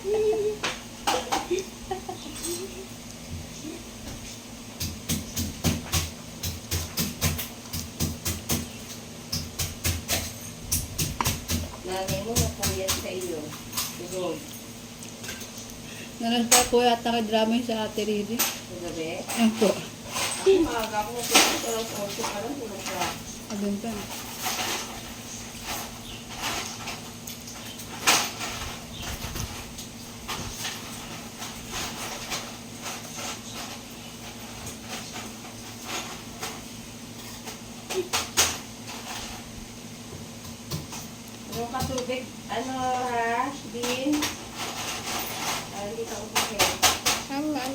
Nanay mo napayat sa iyo. Sigod. Naras pa po yata ka-drama yung sa Ate Riri. Sa gabi. Yan po. Ako maaga ako natulog sa alas 8 pa lang tulog ka. Abin pa. Yung katubig, ano ha, Bin? Hindi ka ubuhin. Anan.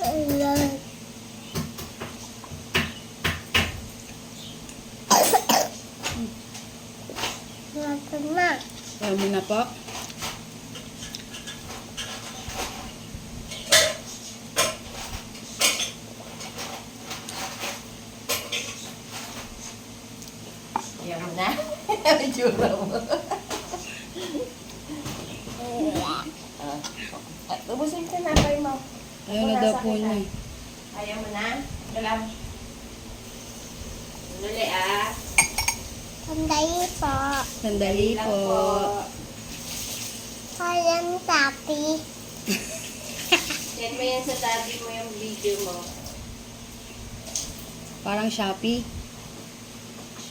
Ayan. Ito na. Kaya mo na po. Ayaw mo na? Jura mo. Ubusin ka na kayo mo. Ayaw na daw po niya. Ayaw mo na? Galam. Nuli ah. Sandali po. Sandali Lang po. Kayang tapi. Send mo yan sa daddy mo yung video mo. Parang Shopee.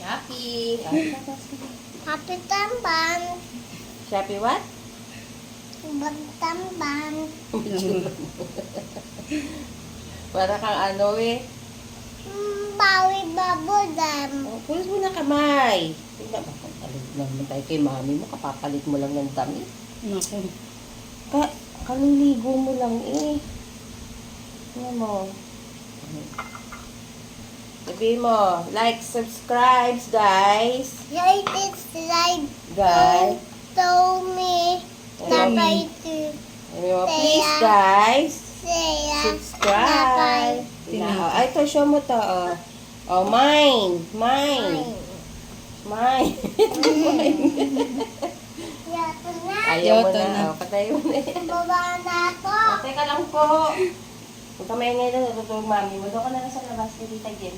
Shopee. Happy tamban. Shopee what? Bagtamban. Para kang ano eh. Bawi babudam. Oh, pulis mo na kamay. Tingnan ba kung talig naman tayo kay mami mo. Kapapalit mo lang ng damit. Naku. Kaliligo mo lang eh. Tingnan mo. Sabihin mo, like, subscribe, guys. Like it, slide. Guys. Show me. Tapay to. Sabihin mo, please, guys. Saya. Subscribe. Ay, ito, show mo to. Oh, oh mine. Mine. Mine. Yato na. Ayaw mo Yoto na. na. Oh, patay mo na yan. Baba na po. Oh, teka lang po. Kung kamay ngayon na natutulog mami mo, doon ka na lang sa labas kay Tita Jen.